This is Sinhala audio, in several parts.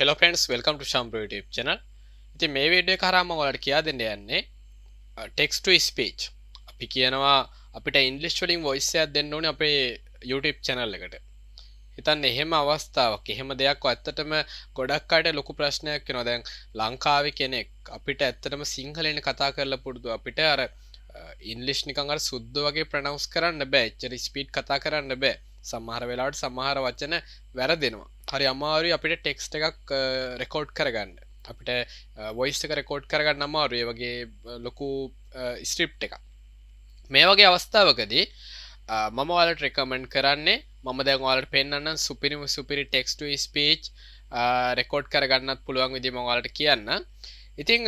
Hello friends, welcome to Shambro YouTube channel. ඉතින් මේ වීඩියෝ එක හරහා මම ඔයාලට කියා දෙන්න යන්නේ text to speech. අපි කියනවා අපිට ඉංග්‍රීසි වලින් voice එකක් දෙන්න ඕනේ අපේ YouTube channel එකට. හිතන්න එහෙම අවස්ථාවක්, එහෙම දෙයක් ඇත්තටම ගොඩක් අයට ලොකු ප්‍රශ්නයක් වෙනවා. දැන් ලංකාවේ කෙනෙක් අපිට ඇත්තටම සිංහලෙන් කතා කරලා පුරුදු අපිට අර ඉංග්‍රීසි නිකන් අර සුද්ධ වගේ ප්‍රොනවුන්ස් කරන්න බෑ. එච්චර ස්පීඩ් කතා කරන්න බෑ. සමහර වෙලාවට සමහර වචන වැරදෙනවා. හරි අමාරුයි අපිට ටෙක්ස්ට් එකක් රෙකෝඩ් කරගන්න. අපිට වොයිස් එක රෙකෝඩ් කරගන්න අමාරුයි. ඒ වගේ ලොකු ස්ක්‍රිප්ට් එකක්. මේ වගේ අවස්ථාවකදී මම ඔයාලට රෙකමන්ඩ් කරන්නේ මම දැන් ඔයාලට පෙන්නන්නම් සුපිරි ටෙක්ස්ට් ටු ස්පීච් රෙකෝඩ් කරගන්නත් පුළුවන් විදිහ මම ඔයාලට කියන්නම්. ඉතින්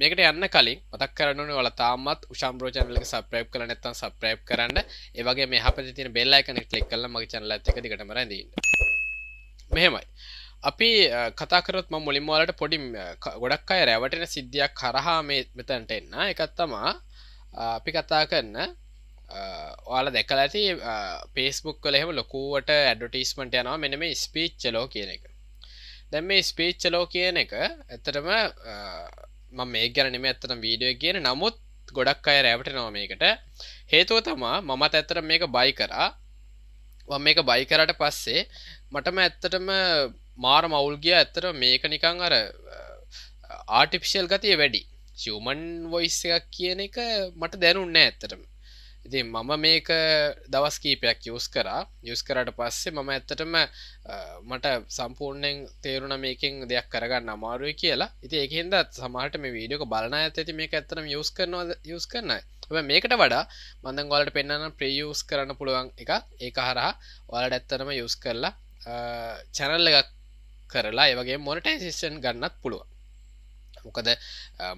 මේකට යන්න කලින් මතක් කරන්න ඕනේ ඔයාලා තාමත් උෂාම්බ්‍රෝ channel එක subscribe කරලා නැත්නම් subscribe කරන්න. ඒ වගේම මෙහා පැත්තේ තියෙන bell icon එක click කරලා මගේ channel එකත් එක්ක දිගටම රැඳී ඉන්න. මෙහෙමයි. අපි කතා කරොත් මම මුලින්ම ඔයාලට පොඩි ගොඩක් අය රැවටෙන සිද්ධියක් කරහා මේ මෙතනට එන්න. ඒකක් තමයි අපි කතා කරන ඔයාලා දැකලා ඇති Facebook වල එහෙම ලොකුවට ඇඩ්වර්ටයිස්මන්ට් යනවා මෙන්න මේ ස්පීච් චලෝ කියන එක. දැන් මේ ස්පීච් චලෝ කියන එක ඇත්තටම මම මේක ගැන නෙමෙයි ඇත්තටම වීඩියෝ එක කියන්නේ. නමුත් ගොඩක් අය රැවටෙනවා මේකට. හේතුව තමයි මමත් ඇත්තටම මේක බයි කරා. මම මේක බයි කරාට පස්සේ මටම ඇත්තටම මාර මවුල් ගියා. ඇත්තටම මේක නිකන් අර ආටිෆිෂල් ගතිය වැඩි. හියුමන් වොයිස් එකක් කියන එක මට දැනුන්නේ නැහැ ඇත්තටම. ඉතින් මම මේක දවස් කීපයක් යූස් කරාට පස්සේ මම ඇත්තටම මට සම්පූර්ණයෙන් තේරුණා මේකෙන් දෙයක් කරගන්න අමාරුයි කියලා. ඉතින් ඒකෙන්ද සමහරට මේ වීඩියෝ එක බලන අයත් ඇති මේක ඇත්තටම යූස් කරන අය. හැබැයි මේකට වඩා මම දැන් ඔයාලට පෙන්නන්න ප්‍රී යූස් කරන්න පුළුවන් එකක්. ඒක හරහා ඔයාලට ඇත්තටම යූස් කරලා channel එකක් කරලා ඒ වගේම මොනිටයිසේෂන් ගන්නත් පුළුවන්. මොකද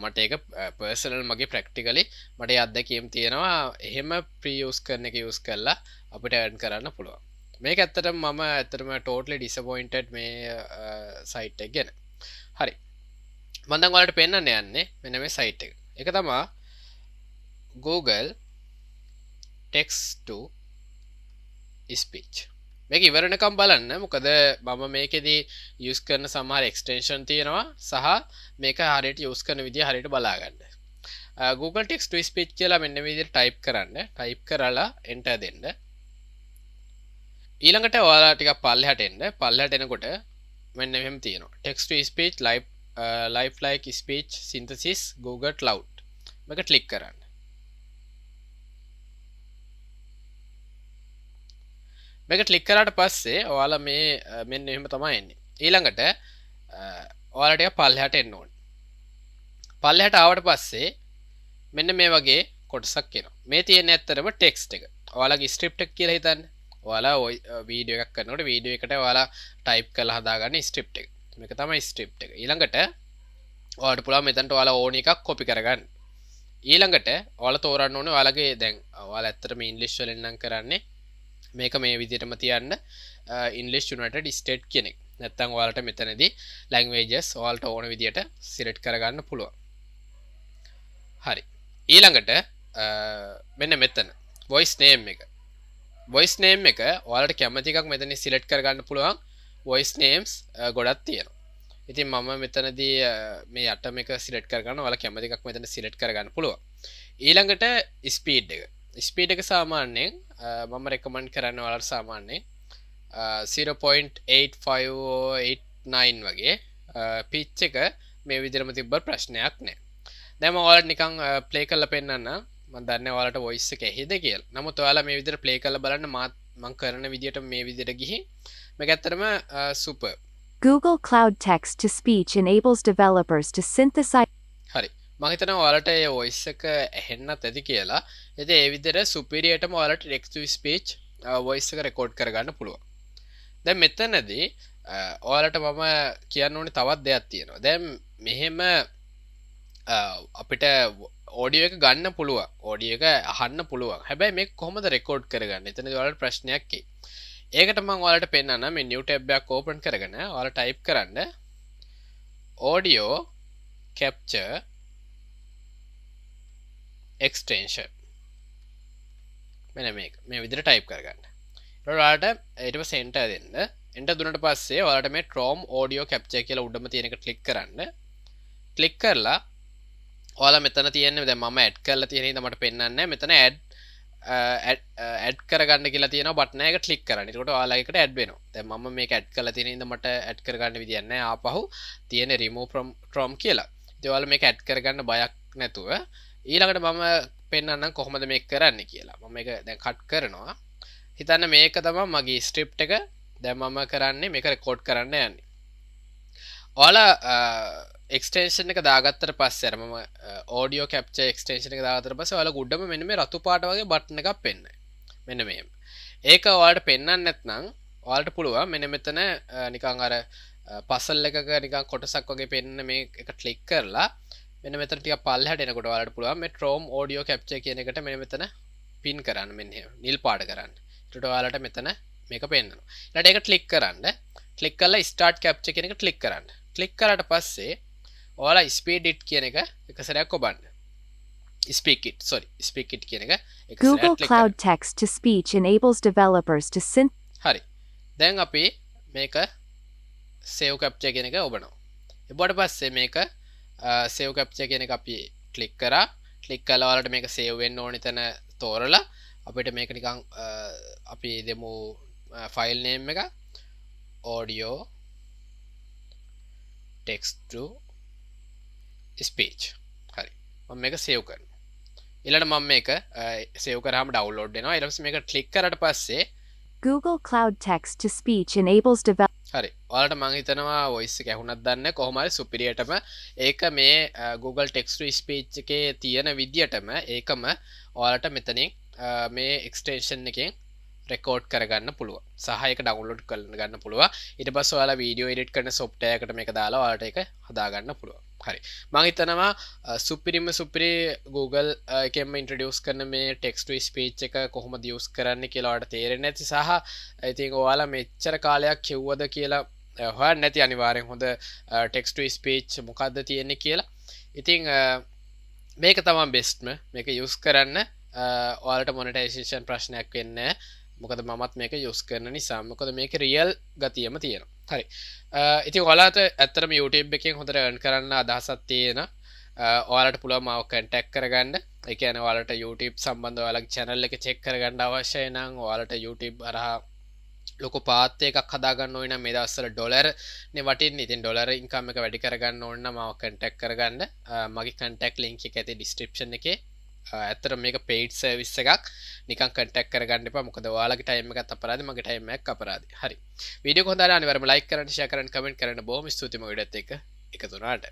මට ඒක පර්සනල් මගේ ප්‍රැක්ටිකලි මට අත්දැකීම් තියෙනවා. එහෙම ප්‍රී යූස් කරන එක යූස් කරලා අපිට earn කරන්න පුළුවන්. මේක ඇත්තටම මම ඇත්තටම totally disappointed මේ site එක ගැන. හරි. මම දැන් ඔයාලට පෙන්නන්න යන්නේ මෙන්න මේ site එක. ඒක තමයි Google text to speech. මේක ඉවරනකම් බලන්න. මොකද මම මේකෙදී යූස් කරන සමහර එක්ස්ටෙන්ෂන් තියෙනවා සහ මේක හරියට යූස් කරන විදිය හරියට බලා ගන්න. Google text to speech කියලා මෙන්න මේ විදිහට ටයිප් කරන්න. ටයිප් කරලා enter දෙන්න. ඊළඟට ඔයාලා ටිකක් පල්ලෙහාට එන්න. පල්ලෙහාට එනකොට මෙන්න මෙහෙම තියෙනවා. text to speech lifelike speech synthesis Google Cloud. මේක ක්ලික් කරන්න. මේක ක්ලික් කරාට පස්සේ ඔයාලා මේ මෙන්න එහෙම තමයි එන්නේ. ඊළඟට ඔයාලා ටික පල්ලෙහාට එන්න ඕනේ. පල්ලෙහාට ආවට පස්සේ මෙන්න මේ වගේ කොටසක් එනවා. මේ තියෙන්නේ ඇත්තටම ටෙක්ස්ට් එක. ඔයාලගේ ස්ක්‍රිප්ට් එක කියලා හිතන්න. ඔයාලා වීඩියෝ එකක් කරනකොට වීඩියෝ එකට ඔයාලා ටයිප් කරලා හදාගන්න ස්ක්‍රිප්ට් එක. මේක තමයි ස්ක්‍රිප්ට් එක. ඊළඟට ඔයාලට පුළුවන් මෙතනට ඔයාලා ඕන එකක් කොපි කරගන්න. ඊළඟට ඔයාලා තෝරන්න ඕනේ ඔයාලගේ දැන් ඔයාලා ඇත්තටම ඉංග්‍රීසි වලින් නම් කරන්නේ මේක මේ විදිහටම තියන්න English United States කියන එක. නැත්නම් ඔයාලට මෙතනදී languages ඔයාලට ඕන විදිහට select කරගන්න පුළුවන්. හරි. ඊළඟට මෙන්න මෙතන voice name එක. voice name එක ඔයාලට කැමති එකක් මෙතන select කරගන්න පුළුවන්. voice names ගොඩක් තියෙනවා. ඉතින් මම මෙතනදී මේ අටම එක select කරගන්න ඔයාලා කැමති එකක් මෙතන select කරගන්න පුළුවන්. ඊළඟට speed එක. ස්පීඩ් එක සාමාන්‍යයෙන් මම රෙකමන්ඩ් කරන්නේ ඔයාලට සාමාන්‍යයෙන් 0.8589 වගේ පිච් එක මේ විදිහටම තිබ්බ ප්‍රශ්නයක් නෑ. දැන් මම ඔයාලට නිකන් ප්ලේ කරලා පෙන්නන්න. මම දන්නේ ඔයාලට වොයිස් එක ඇහිද කියලා. නමුත් ඔයාලා මේ විදිහට ප්ලේ කරලා බලන්න මම කරන විදිහට මේ විදිහට ගිහින් මේක ඇත්තටම super. Google Cloud Text to Speech enables developers to synthesize. හරි. මම හිතනවා ඔයාලට ඒ වොයිස් එක ඇහෙන්නත් ඇති කියලා. ඉතින් ඒ විදිහට සුපිරියටම ඔයාලට text to speech වොයිස් එක රෙකෝඩ් කරගන්න පුළුවන්. දැන් මෙතනදී ඔයාලට මම කියන්න ඕනේ තවත් දෙයක් තියෙනවා. දැන් මෙහෙම අපිට ඔඩියෝ එක ගන්න පුළුවන්. ඔඩියෝ එක අහන්න පුළුවන්. හැබැයි මේක කොහොමද රෙකෝඩ් කරගන්නේ? එතනදී ඔයාලට ප්‍රශ්නයක් එයි. ඒකට මම ඔයාලට පෙන්නන්න මේ new tab එකක් open කරගෙන ඔයාලා type කරන්න audio capture extension. මෙන්න මේක මේ විදිහට type කරගන්න. ඊට පස්සේ enter දෙන්න. එන්ටර් දුන්නට පස්සේ ඔයාලට මේ Chrome audio capture කියලා උඩම තියෙන එක ක්ලික් කරන්න. ක්ලික් කරලා ඔයාලා මෙතන තියෙන්නේ දැන් මම ඇඩ් කරලා තියෙන හින්දා මට පෙන්වන්නේ නැහැ. මෙතන ඇඩ් කරගන්න කියලා තියෙනවා බටන් එක ක්ලික් කරන්න. එතකොට ඔයාලා එකට ඇඩ් වෙනවා. දැන් මම මේක ඇඩ් කරලා තියෙන හින්දා මට ඇඩ් කරගන්න විදියක් නැහැ. ආපහු තියෙන remove from Chrome කියලා. ඉතින් ඔයාලා මේක ඇඩ් කරගන්න බයක් නැතුව ඊළඟට මම පෙන්වන්නම් කොහොමද මේක කරන්නේ කියලා. මම මේක දැන් කට් කරනවා. හිතන්න මේක තමයි මගේ ස්ක්‍රිප්ට් එක. දැන් මම කරන්නේ මේක රෙකෝඩ් කරන්න යන්නේ. ඔයාලා එක්ස්ටේෂන් එක දාගත්තට පස්සේ අර මම audio capture extension එක දාගත්තට පස්සේ ඔයාලා උඩම මෙන්න මේ රතු පාට වගේ බටන් එකක් පෙන්නයි. මෙන්න මෙහෙම. ඒක ඔයාලට පෙන්වන්න නැත්නම් ඔයාලට පුළුවන් මෙන්න මෙතන නිකන් අර පසල් එකක නිකන් කොටසක් වගේ පෙන්න මේ එක ක්ලික් කරලා මෙන්න මෙතන ටිකක් පල්ලෙහාට එනකොට ඔයාලට පුළුවන් මේ Chrome audio capture කියන එකට මෙන්න මෙතන පින් කරන්න මෙන්න එහෙම නිල් පාට කරන්න. ඊට ඔයාලට මෙතන මේක පෙන්නනවා. ඊට ඒක ක්ලික් කරන්න. ක්ලික් කරලා start capture කියන එක ක්ලික් කරන්න. ක්ලික් කරාට පස්සේ ඔයාලා speed it කියන එක එක සැරයක් ඔබන්න. speak it කියන එක එක Google සැරයක් ක්ලික් Cloud කරන්න. Text to Speech enables developers to හරි. දැන් අපි මේක save capture කියන එක ඔබනවා. එබුවට පස්සේ මේක save capture කියන එක අපි ක්ලික් කරා. ක්ලික් කළා ඔයාලට මේක save වෙන්න ඕන තැන තෝරලා අපිට මේක නිකන් අපි දෙමු file name එක audio text to speech. හරි. මම මේක save කරනවා. ඊළඟට මම මේක save කරාම download වෙනවා. ඊට පස්සේ මේක ක්ලික් කරාට පස්සේ Google Cloud Text to Speech enables developers හරි. ඔයාලට මම හිතනවා voice එක ඇහුණත් දන්නේ කොහොම හරි superiorටම ඒක මේ Google text to speech එකේ තියෙන විදියටම ඒකම ඔයාලට මෙතනින් මේ extension එකෙන් රෙකෝඩ් කරගන්න පුළුවන්. සහ ඒක ඩවුන්ලෝඩ් කරගන්න පුළුවන්. ඊට පස්සේ ඔයාලා වීඩියෝ එඩිට් කරන software එකට මේක දාලා ඔයාලට ඒක හදාගන්න පුළුවන්. හරි. මම හිතනවා සුපිරි Google එකෙන්ම ඉන්ට්‍රොඩියුස් කරන මේ text to speech එක කොහොමද යූස් කරන්න කියලා ඔයාලට තේරෙන්නේ නැති සහ ඉතින් ඔයාලා මෙච්චර කාලයක් කිව්වද කියලා හොයන්න නැති අනිවාර්යෙන් හොඳ text to speech මොකද්ද තියෙන්නේ කියලා. ඉතින් මේක තමයි බෙස්ට්ම. මේක යූස් කරන්න ඔයාලට මොනිටයිසේෂන් ප්‍රශ්නයක් වෙන්නේ නැහැ. මොකද මමත් මේක යූස් කරන නිසා. මොකද මේක රියල් ගතියම තියෙනවා. හරි. ඉතින් ඔයාලට ඇත්තටම YouTube එකෙන් හොඳට earn කරන්න අදහසක් තියෙන ඔයාලට පුළුවන් මාව contact කරගන්න. ඒ කියන්නේ ඔයාලට YouTube සම්බන්ධව ඔයාලගේ channel එක check කරගන්න අවශ්‍යයි නම් ඔයාලට YouTube හරහා ලොකු පාත් එකක් හදාගන්න ඕන නම් මේ දවස්වල ඩොලර් නේ වටින්නේ. ඉතින් ඩොලර් ඉන්කම් එක වැඩි කරගන්න ඕන නම් මාව contact කරගන්න. මගේ contact link එක ඇති description එකේ. ඇත්තට මේක paid service එකක්. නිකන් contact කරගන්න එපා. මොකද ඔයාලගේ time එකත් අපරාධයි, මගේ time එකක් අපරාධයි. හරි. වීඩියෝ එක හොඳ නම් අනිවාර්යයෙන්ම like කරන්න, share කරන්න, comment කරන්න. බොහොම ස්තුතියි මගේ වීඩියෝත් එක්ක එකතු වුණාට.